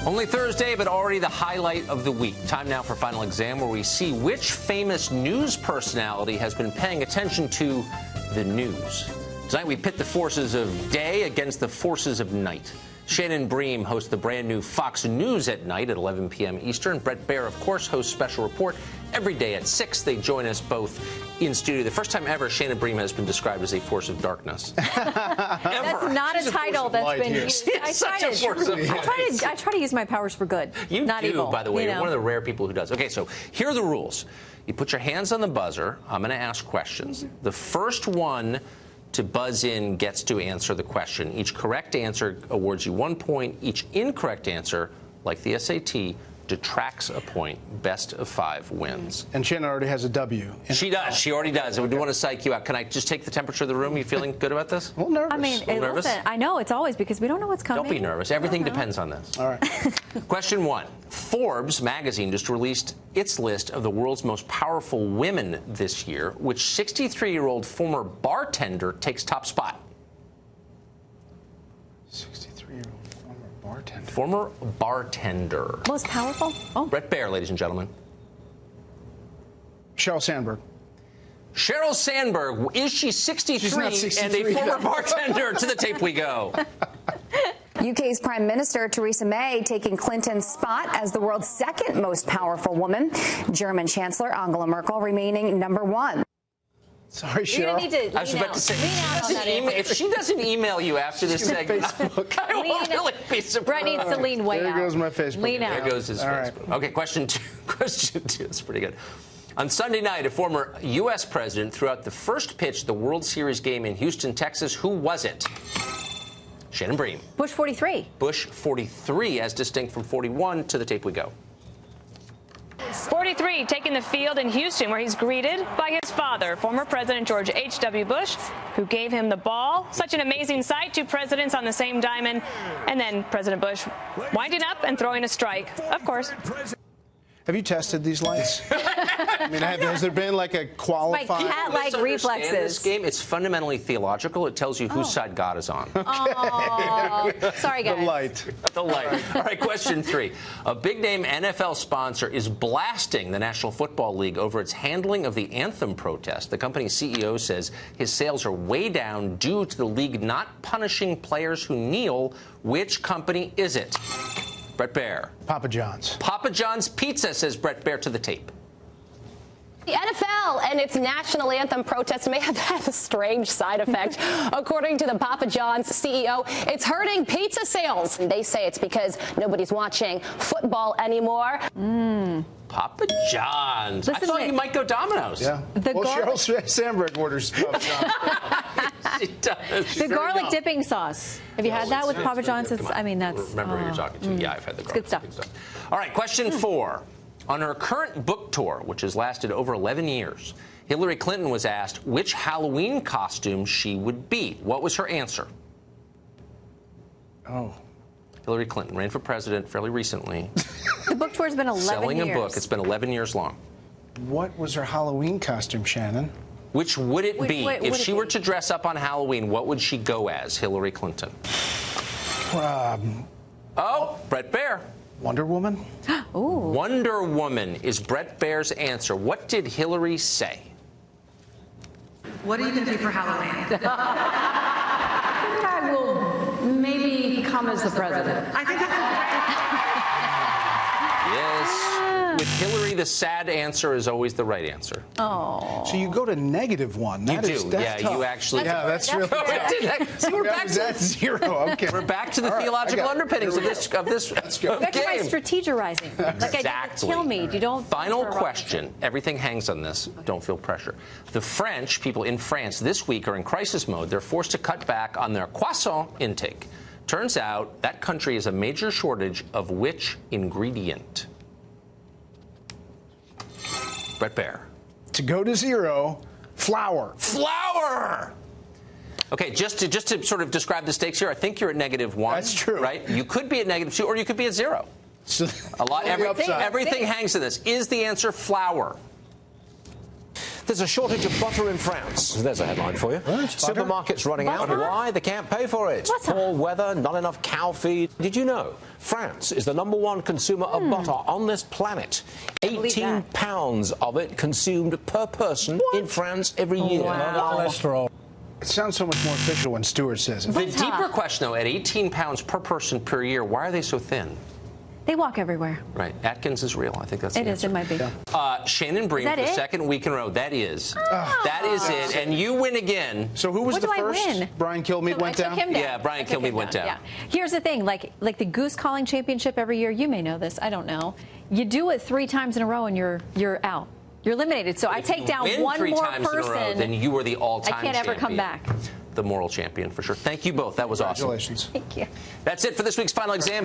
Only Thursday, but already the highlight of the week. Time now for Final Exam, where we see which famous news personality has been paying attention to the news. Tonight, we pit the forces of day against the forces of night. Shannon Bream hosts the brand new Fox News at Night at 11 p.m. Eastern. Bret Baier, of course, hosts Special Report every day at 6. They join us both in studio. The first time ever Shannon Bream has been described as a force of darkness. That's not a title that's been used. I try to use my powers for good, not evil. By the way, you're one of the rare people who does. Okay, so here are the rules. You put your hands on the buzzer. I'm going to ask questions. The first one to buzz in gets to answer the question. Each correct answer awards you 1 point. Each incorrect answer, like the SAT, detracts a point. Best of 5 wins. And Shannon already has a W. She does. She already does. I do want to psych you out. Can I just take the temperature of the room? You feeling good about this? A little nervous. I mean, listen, I know it's always because we don't know what's coming. Don't be nervous. Everything depends on this. All right. Question 1. Forbes magazine just released its list of the world's most powerful women this year. Which 63-year-old former bartender takes top spot? 63-year-old former bartender. Former bartender. Most powerful? Oh. Bret Baier, ladies and gentlemen. Sheryl Sandberg. Sheryl Sandberg. Is she 63, She's not 63 and a former bartender? To the tape we go. UK's Prime Minister Theresa May taking Clinton's spot as the world's second most powerful woman. German Chancellor Angela Merkel remaining number 1. Sorry, Cheryl. I was about to say, if she doesn't email you after this segment, I won't really be surprised. Brett needs to lean way out. There goes my Facebook. Lean out. There goes his Facebook. Okay, question 2. Question 2 is pretty good. On Sunday night, a former U.S. president threw out the first pitch of the World Series game in Houston, Texas. Who was it? Shannon Bream. Bush 43. Bush 43, as distinct from 41. To the tape we go. 43 taking the field in Houston, where he's greeted by his father, former President George H.W. Bush, who gave him the ball. Such an amazing sight, 2 presidents on the same diamond. And then President Bush winding up and throwing a strike, of course. Have you tested these lights? I mean, has there been like a qualified... My cat-like reflexes. This game, it's fundamentally theological. It tells you whose side God is on. Oh, sorry, guys. The light. The light. All right, question 3. A big-name NFL sponsor is blasting the National Football League over its handling of the anthem protest. The company's CEO says his sales are way down due to the league not punishing players who kneel. Which company is it? Bret Baier. Papa John's. Papa John's Pizza, says Bret Baier to the tape. The NFL and its national anthem protest may have had a strange side effect. According to the Papa John's CEO, it's hurting pizza sales. They say it's because nobody's watching football anymore. Papa John's. Listen, I thought you might go Domino's. Yeah. Sheryl Sandberg orders Papa John's. She does. The garlic dipping sauce. Have you had that with Papa John's? I mean, that's... Remember who you're talking to. Yeah, I've had the garlic good stuff. dipping sauce. All right, question 4. On her current book tour, which has lasted over 11 years, Hillary Clinton was asked which Halloween costume she would be. What was her answer? Oh. Hillary Clinton ran for president fairly recently. The book tour's been 11 years. Selling a book. It's been 11 years long. What was her Halloween costume, Shannon? Which would it be? If If she were to dress up on Halloween, what would she go as, Hillary Clinton? Oh, Bret Baier. Wonder Woman? Ooh. Wonder Woman is Bret Baier's answer. What did Hillary say? What are you going to do for Halloween? I think I will maybe come as the president. I think Yes. With Hillary, the sad answer is always the right answer. Oh. So you go to -1. You That is, do. that's Yeah, tough. you actually... Yeah, that's really tough. See, we're back to That's 0. Okay. We're back to the All right, theological I got it. underpinnings Here of we this go. Back to my game. strategizing. Like Exactly. kill me. You don't. Final question. Everything hangs on this. Don't feel pressure. The French, people in France this week are in crisis mode. They're forced to cut back on their croissant intake. Turns out that country has a major shortage of which ingredient? Bret Baier. To go to 0, flour. Flour! Okay, just to sort of describe the stakes here, I think you're at -1. That's true. Right? You could be at -2, or you could be at 0. So Everything hangs to this. Is the answer flour? There's a shortage of butter in France. There's a headline for you. Supermarkets running out. Why? They can't pay for it. Poor weather, not enough cow feed. Did you know France is the #1 consumer of butter on this planet? 18 pounds of it consumed per person in France every year. Wow. Cholesterol. It sounds so much more official when Stuart says it. The deeper question, though, at 18 pounds per person per year, why are they so thin? They walk everywhere. Right. Atkins is real. I think that's the answer. It might be. Shannon Bream for the second week in a row. That is. That is it. And you win again. So who was the first? I win? Brian Kilmeade went down? Yeah, Brian Kilmeade went down. Yeah. Here's the thing. Like the goose calling championship every year, you may know this. I don't know. You do it 3 times in a row and you're out. You're eliminated. So I take down one more person. In a row, then you were the all-time champion. I can't ever come back. The moral champion, for sure. Thank you both. That was awesome. Congratulations. Thank you. That's it for this week's Final Exam.